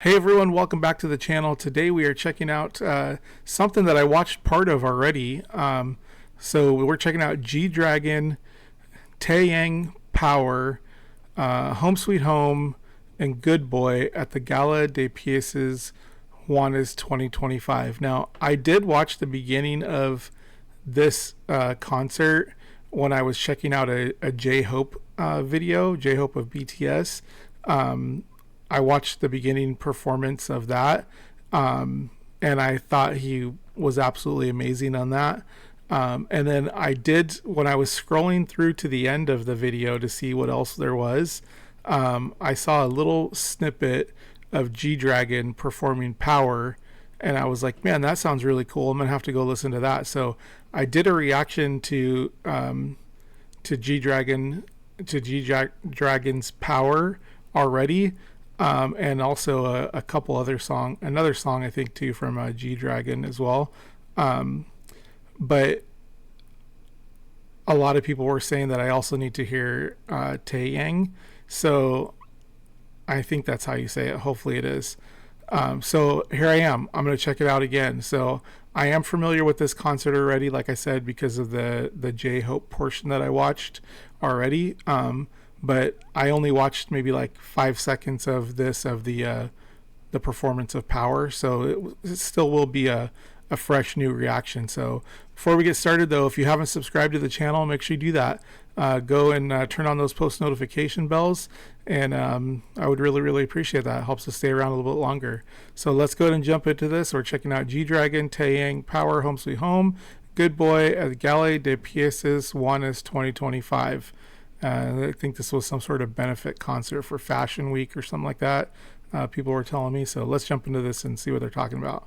Hey everyone, welcome back to the channel. Today we are checking out something that I watched part of already. So we're checking out G-Dragon, Taeyang Power, Home Sweet Home, and Good Boy at the Gala des Pièces Juanes 2025. Now, I did watch the beginning of this concert when I was checking out a J-Hope video, J-Hope of BTS. I watched the beginning performance of that, and I thought he was absolutely amazing on that. And then when I was scrolling through to the end of the video to see what else there was, I saw a little snippet of G-Dragon performing Power, and I was like, man, that sounds really cool. I'm going to have to go listen to that. So I did a reaction to G-Dragon, to G-Dragon's Power already. And also a couple another song I think too from G-Dragon as well. But a lot of people were saying that I also need to hear Taeyang, so I think that's how you say it. Hopefully it is. So here I am. I'm going to check it out again. So I am familiar with this concert already, like I said, because of the J-Hope portion that I watched already. But I only watched maybe like 5 seconds of the performance of Power, so it still will be a fresh new reaction. So before we get started though, if you haven't subscribed to the channel, make sure you do that. Go and turn on those post notification bells, and I would really appreciate that. It helps us stay around a little bit longer. So let's go ahead and jump into this. We're checking out G-Dragon, Taeyang, Power, Home Sweet Home, Good Boy at the Gala des Pièces Juanes 2025. I think this was some sort of benefit concert for Fashion Week or something like that. People were telling me. So let's jump into this and see what they're talking about.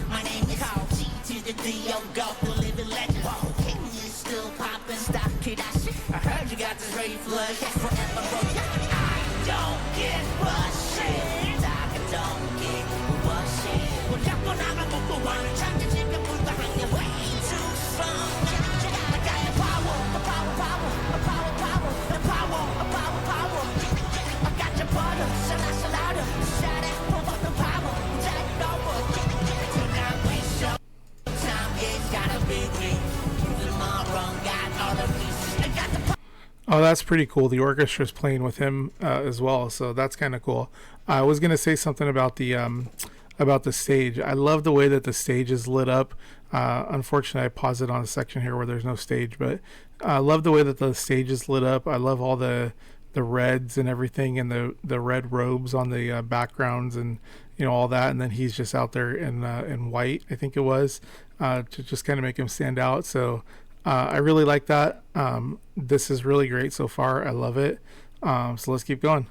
My name is G to the D.O. Go, the living legend. King is still popping. Stop, kid, that shit. I heard you got this ready flush. That's forever, bro. I don't get bullshit. I don't get bullshit. 뭐 자꾸 나만 먹고 와는 잠재 지금 불가능해. Way too strong. I got the power, the power, power, the power, power, the power, the power, power. I got your butter, so louder. Shout out for the power. Take over. Oh, that's pretty cool. The orchestra's playing with him as well, so that's kind of cool. I was gonna say something about the stage. I love the way that the stage is lit up. Unfortunately, I paused it on a section here where there's no stage, but I love the way that the stage is lit up. I love all the reds and everything, and the red robes on the backgrounds, and all that. And then he's just out there in white, I think it was, to just kind of make him stand out. So I really like that. This is really great so far. I love it. So let's keep going.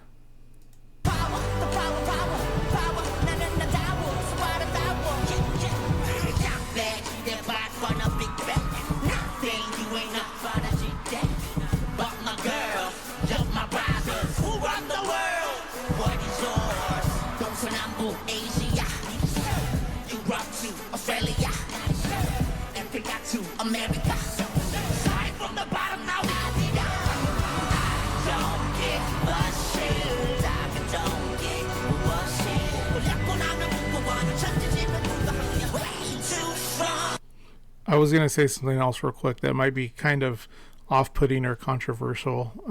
America. Starting from the bottom now. I don't get bullshit. I don't get bullshit. 자꾸 나는 묻고 와는 천지지면 불가능해. Way too strong. I was gonna say something else real quick that might be kind of off-putting or controversial, but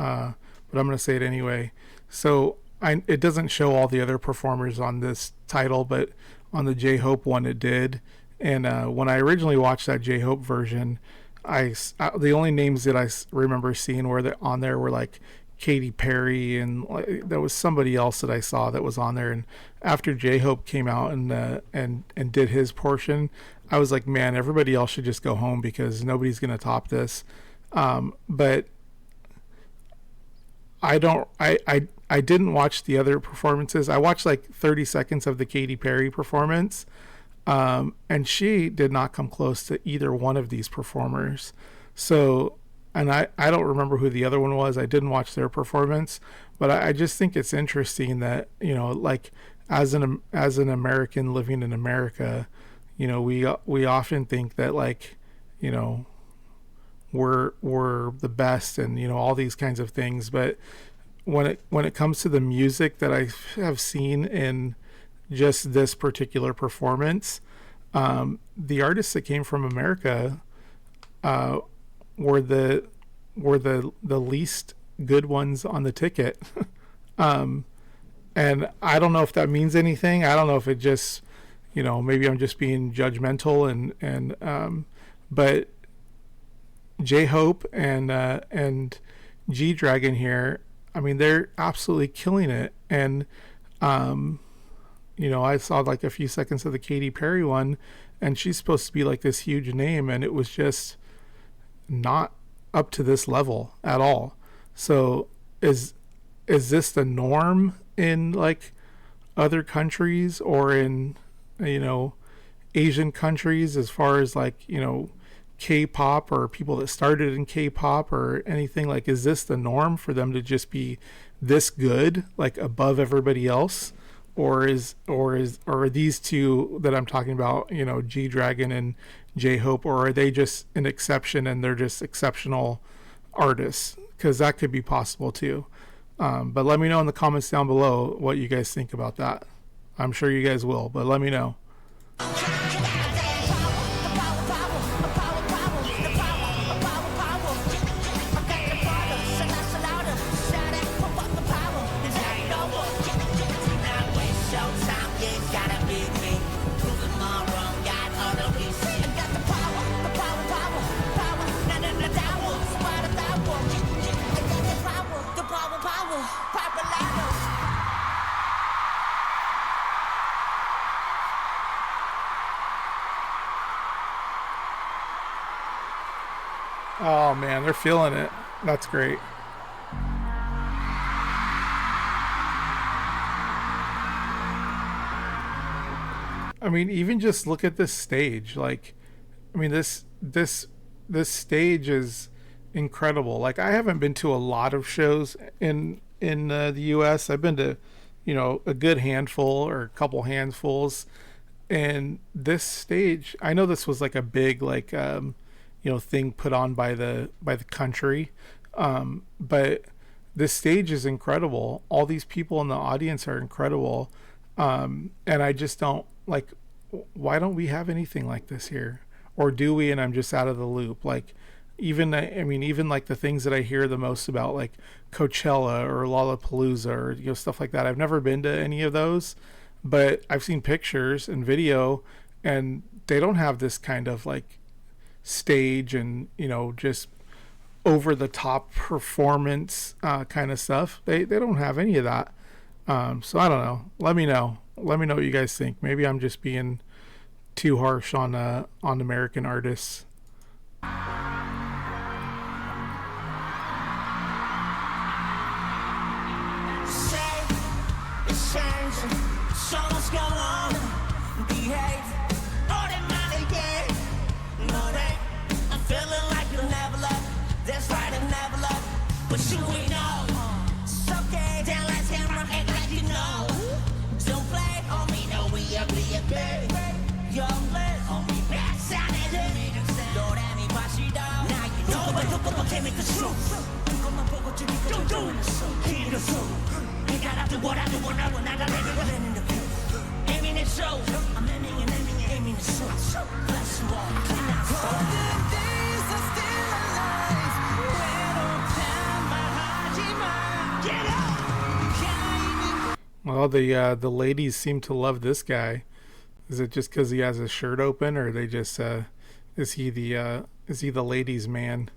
I'm gonna say it anyway. So it doesn't show all the other performers on this title, but on the J-Hope one it did. And when I originally watched that J-Hope version, the only names that I remember seeing on there were like Katy Perry, and there was somebody else that I saw that was on there. And after J-Hope came out and did his portion, I was like, man, everybody else should just go home because nobody's going to top this. But I didn't watch the other performances. I watched like 30 seconds of the Katy Perry performance, and she did not come close to either one of these performers. So, and I don't remember who the other one was. I didn't watch their performance, but I just think it's interesting that, like as an American living in America, we often think that, like, we're the best, and all these kinds of things. But when it comes to the music that I have seen in just this particular performance, the artists that came from America were the least good ones on the ticket. And I don't know if that means anything. I don't know if it just, maybe I'm just being judgmental, but J-Hope and G-Dragon here, I mean, they're absolutely killing it. And I saw like a few seconds of the Katy Perry one, and she's supposed to be like this huge name, and it was just not up to this level at all. So is this the norm in like other countries, or in Asian countries, as far as like K-pop, or people that started in K-pop or anything? Like, is this the norm for them to just be this good, like above everybody else? Or are these two that I'm talking about, G-Dragon and J-Hope, or are they just an exception and they're just exceptional artists? Because that could be possible too. But let me know in the comments down below what you guys think about that. I'm sure you guys will, but let me know. Oh man, they're feeling it. That's great. I mean, even just look at this stage. Like, I mean, this stage is incredible. Like, I haven't been to a lot of shows in the U.S. I've been to, a good handful or a couple handfuls, and this stage, I know this was like a big like thing put on by the country, but this stage is incredible. All these people in the audience are incredible, and I just don't like. Why don't we have anything like this here, or do we? And I'm just out of the loop. Like, even like the things that I hear the most about, like Coachella or Lollapalooza or stuff like that. I've never been to any of those, but I've seen pictures and video, and they don't have this kind of like stage and just over the top performance kind of stuff. They don't have any of that. So I don't know. Let me know what you guys think. Maybe I'm just being too harsh on American artists. So much go on, behave. I'm feeling like you'll never love. That's right, I'll never love. But you ain't know. It's okay, down like camera, act like you know. Don't play on me, no, we ugly and big. Young play on me, back sound and me. Don't have me, but she don't. Now you know, but can't make the truth. Don't do it. He in the food. Ain't gotta do what I do when I run out of living in the queue. Aiming at shows. I'm aiming at shows. Bless you all. Clean out. Well, the ladies seem to love this guy. Is it just because he has his shirt open, or they just is he the ladies' man?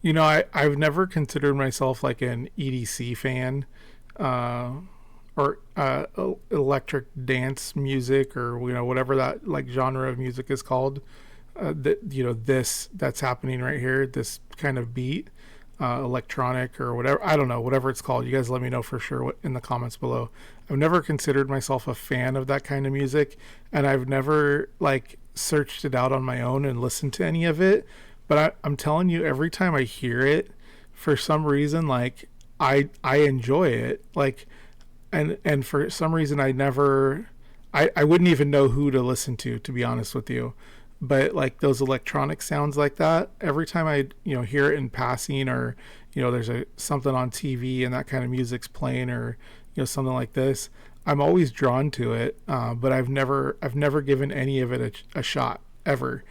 I've never considered myself like an EDC fan, uh, or electric dance music, or whatever that like genre of music is called. That this that's happening right here, this kind of beat, electronic or whatever. I don't know, whatever it's called. You guys let me know for sure in the comments below. I've never considered myself a fan of that kind of music, and I've never like searched it out on my own and listened to any of it. But I'm telling you, every time I hear it, for some reason, like I enjoy it. Like, and for some reason, I wouldn't even know who to listen to be honest with you. But like those electronic sounds like that, every time I hear it in passing, or there's something on TV and that kind of music's playing, or something like this, I'm always drawn to it. But I've never given any of it a shot ever.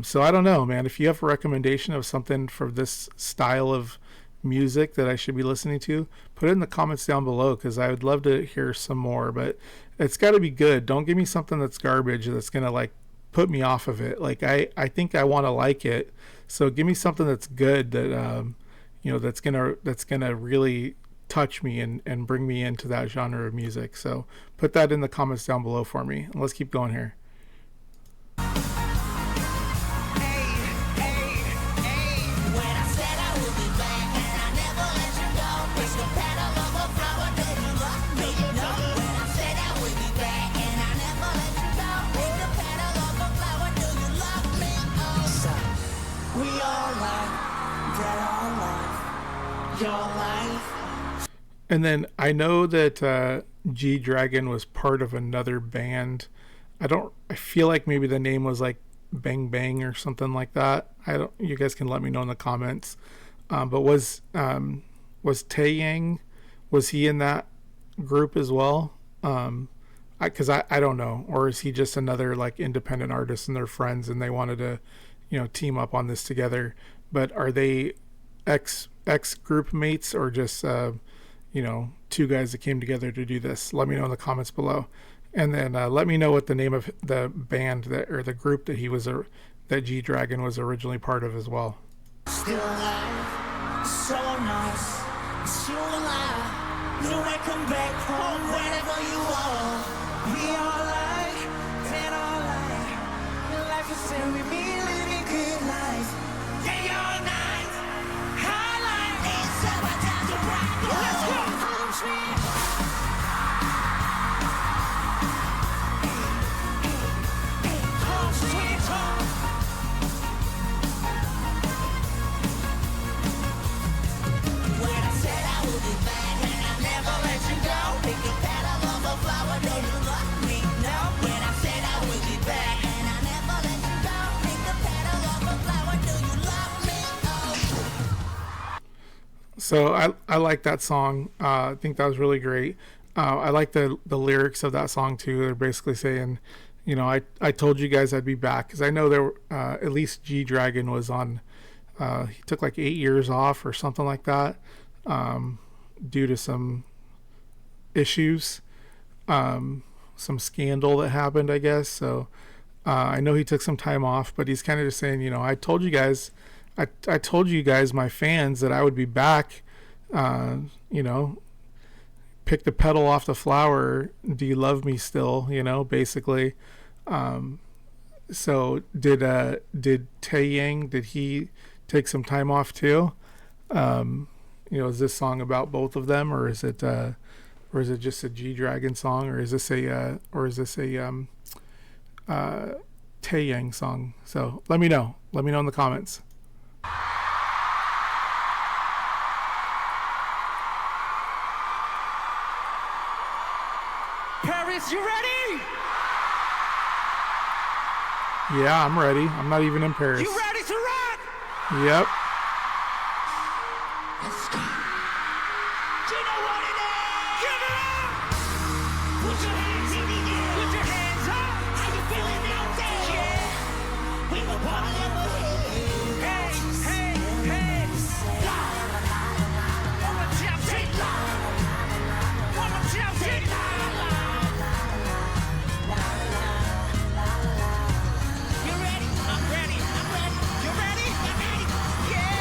So I don't know, man. If you have a recommendation of something for this style of music that I should be listening to, put it in the comments down below, because I would love to hear some more. But it's got to be good. Don't give me something that's garbage that's gonna like put me off of it. Like I think I want to like it, so give me something that's good, that that's gonna really touch me and bring me into that genre of music. So put that in the comments down below for me, and let's keep going here. And then I know that G Dragon was part of another band. I feel like maybe the name was like Bang Bang or something like that. I don't. You guys can let me know in the comments. But was Taeyang, was he in that group as well? Because I don't know, or is he just another like independent artist and they're friends and they wanted to team up on this together? But are they ex group mates, or just two guys that came together to do this? Let me know in the comments below. And then let me know what the name of the band or the group that G Dragon was originally part of as well. Still alive, so nice, still alive. You may come back home whenever you are. We are like, dead or alive. Life is still with me, living good life. Day or night, highlight. It's about time to rock. Let's go. Home sweet. Home sweet home. When I said I would be back and I never let you go, pick a petal of a flower, do you love me? No. When I said I would be back and I never let you go, pick a petal of a flower, do you love me? Oh. So I like that song. I think that was really great. I like the lyrics of that song too. They're basically saying, I told you guys I'd be back, because I know there were, at least G Dragon was on. He took like 8 years off or something like that, due to some issues, some scandal that happened, I guess. So I know he took some time off, but he's kind of just saying, I told you guys, I told you guys, my fans, that I would be back. Pick the petal off the flower. Do you love me still? Basically. So did Taeyang, did he take some time off too? Is this song about both of them, or is it just a G Dragon song, or is this a Taeyang song? So let me know in the comments. Paris, you ready? Yeah, I'm ready. I'm not even in Paris. You ready to rock? Yep. Let's go. Do you know what it is? Give it up! Put your hands in the air. Put your hands up. How you feeling out there? Yeah. We will party up ahead. Hey, hey, hey. One more time, take live. One more time, take live. You ready? I'm ready. I'm ready. You ready? I'm ready. Yeah.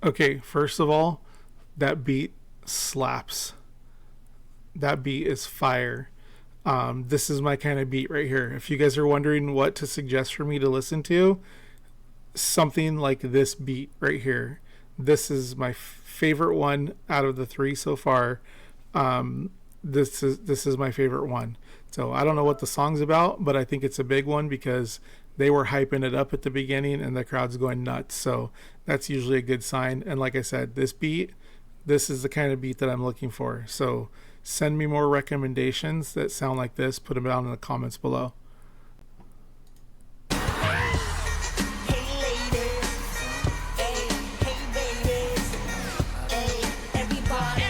Okay, first of all, that beat slaps. That beat is fire. This is my kind of beat right here. If you guys are wondering what to suggest for me to listen to, something like this beat right here. This is my favorite one out of the three so far. This is my favorite one. So I don't know what the song's about, but I think it's a big one because they were hyping it up at the beginning and the crowd's going nuts. So that's usually a good sign. And like I said, this beat, this is the kind of beat that I'm looking for. So send me more recommendations that sound like this. Put them down in the comments below. Hey ladies, hey, hey babies, hey everybody,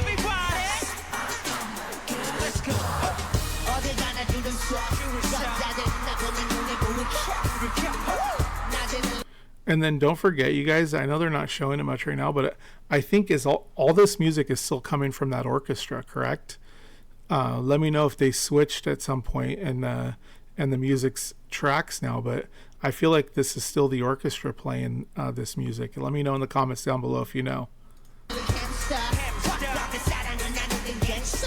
let's go. 어딜 가나 주는 slag, 여자들 나보는 눈에 부르켜. 낮에는 And then don't forget, you guys, I know they're not showing it much right now, but I think is all this music is still coming from that orchestra, correct? Let me know if they switched at some point and the music's tracks now, but I feel like this is still the orchestra playing this music. Let me know in the comments down below if you know. hamster. 너의 사랑은 나누는 갱스터.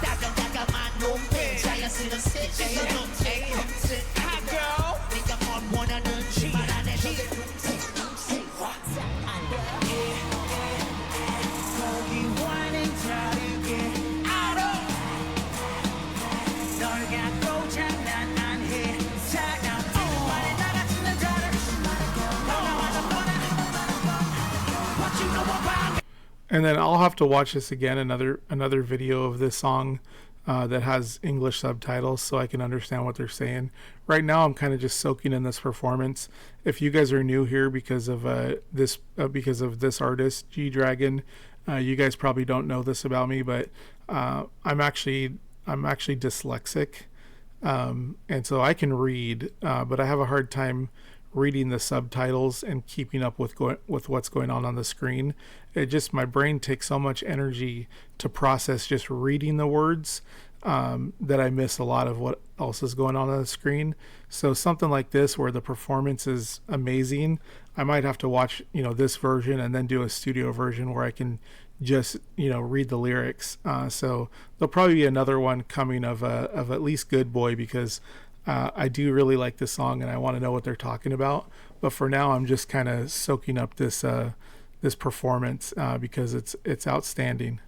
따끔따끔한 놈들, 자연스러운 스치는 놈들. 네가 뭘 원하는지 말 안 해도 돼. 거기와는 다르게 알아. 널 갖고 장난 안 해. 차가운 말에 나 같은 다른 너나와는 뭐나. What you know about me? And then I'll have to watch this again, another video of this song that has English subtitles so I can understand what they're saying. Right now, I'm kind of just soaking in this performance. If you guys are new here because of this artist, G Dragon, you guys probably don't know this about me, but I'm actually dyslexic, and so I can read, but I have a hard time reading the subtitles and keeping up with what's going on the screen. My brain takes so much energy to process just reading the words that I miss a lot of what else is going on the screen. So something like this where the performance is amazing, I might have to watch this version and then do a studio version where I can just read the lyrics. So there'll probably be another one coming of at least Good Boy, because I do really like this song and I want to know what they're talking about. But for now, I'm just kind of soaking up this performance because it's outstanding.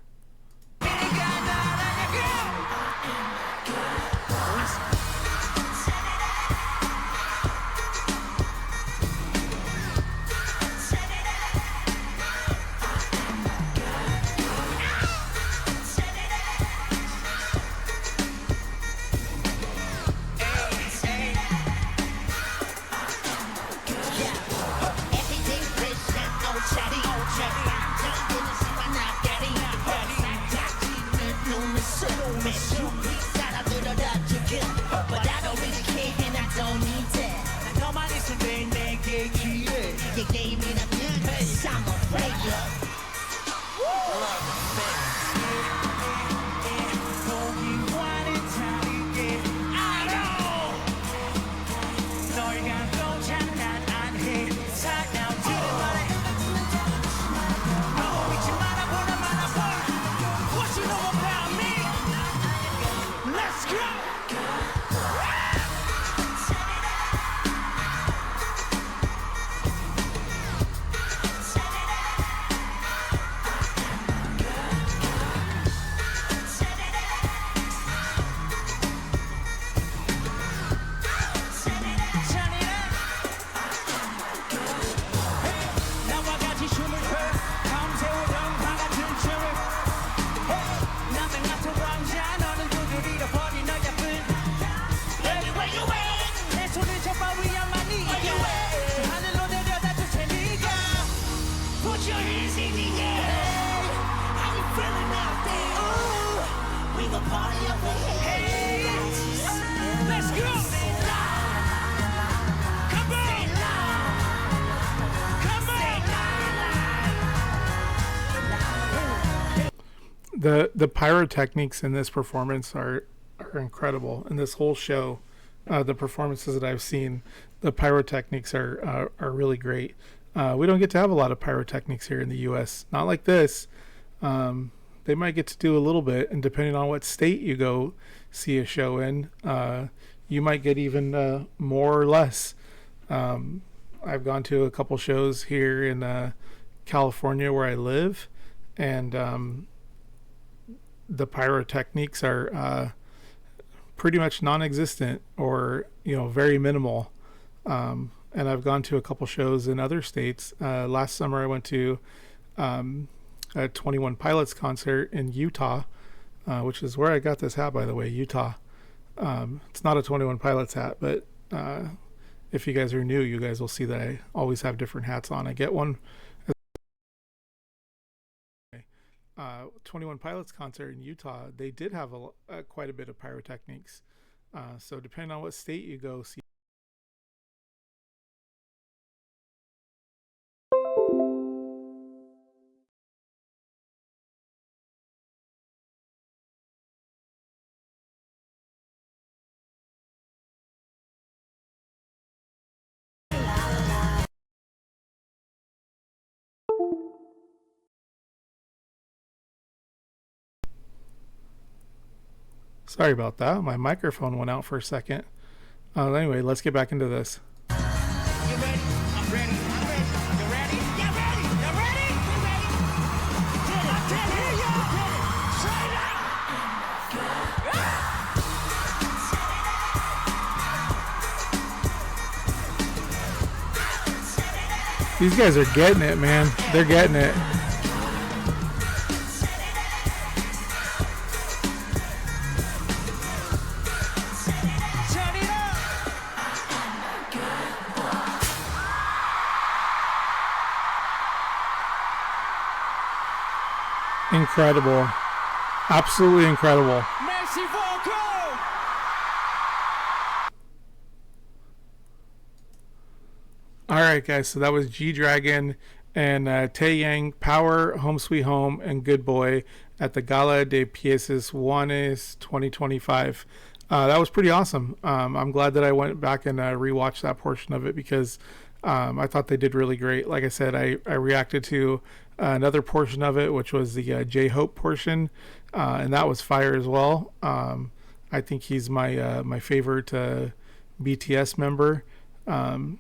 Everything fresh and no chatty. 잠드는 시간 나 getty. 살짝 찌는 눈을 쏘매. 사람들은 다 죽여. But I don't really care and I don't need that. 너만 있으면 내게 기회. 이게 게임이라면 I'm a player. 거기와는 다르게 알아. 널 갖고 장난 안 해. 차가운 말에 너 믿지 마라 보나 마라 볼. What you know about me? Let's go. 나와 같이 춤을 춰 밤새우던 바 같은 춤을 남들 같은 왕자 너는 두드리려 버린 너 예쁜 Where you at? 내 손을 잡아 위험한 네가 저 하늘로 내려다 줄 테니까 Put your hands in the air How you feeling out there? Ooh, we gon' party up ahead Let's go! Come on! Come on! The pyrotechnics in this performance are incredible. In this whole show, the performances that I've seen, the pyrotechnics are really great. We don't get to have a lot of pyrotechnics here in the U.S. Not like this. They might get to do a little bit, and depending on what state you go see a show in, you might get even more or less. I've gone to a couple shows here in California where I live, and the pyrotechnics are pretty much non-existent, or very minimal. And I've gone to a couple shows in other states. Last summer I went to a 21 Pilots concert in Utah, which is where I got this hat, by the way, Utah. It's not a 21 Pilots hat, but if you guys are new, you guys will see that I always have different hats on. I get one. 21 Pilots concert in Utah, they did have quite a bit of pyrotechnics. So depending on what state you go see. Sorry about that. My microphone went out for a second. Anyway, let's get back into this. You ready? I'm ready. I'm ready. You ready? You ready? You ready? You ready? I can't hear you. Straight up. These guys are getting it, man. They're getting it. Incredible. Absolutely incredible. Merci beaucoup. All right, guys. So that was G Dragon and Taeyang, Power, Home Sweet Home, and Good Boy at the Gala de Piezas Juanes 2025. That was pretty awesome. I'm glad that I went back and rewatched that portion of it because I thought they did really great. Like I said, I reacted to another portion of it, which was the J-Hope portion, and that was fire as well. I think he's my favorite BTS member.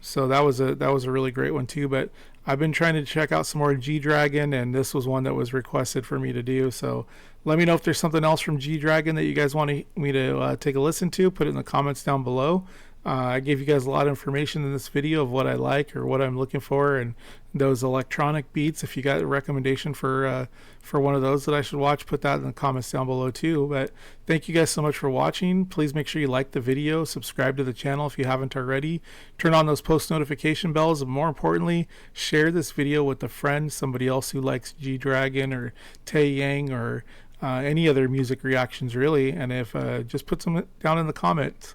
So that was a really great one too. But I've been trying to check out some more G Dragon, and this was one that was requested for me to do. So let me know if there's something else from G Dragon that you guys want me to take a listen to. Put it in the comments down below. I gave you guys a lot of information in this video of what I like or what I'm looking for, and those electronic beats. If you got a recommendation for one of those that I should watch, put that in the comments down below too. But thank you guys so much for watching. Please make sure you like the video, subscribe to the channel if you haven't already, turn on those post notification bells, and more importantly, share this video with a friend, somebody else who likes G Dragon or Taeyang or any other music reactions really. And if just put some down in the comments.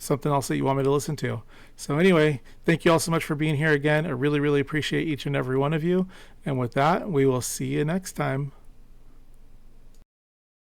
Something else that you want me to listen to. So anyway, thank you all so much for being here again. I really, really appreciate each and every one of you. And with that, we will see you next time.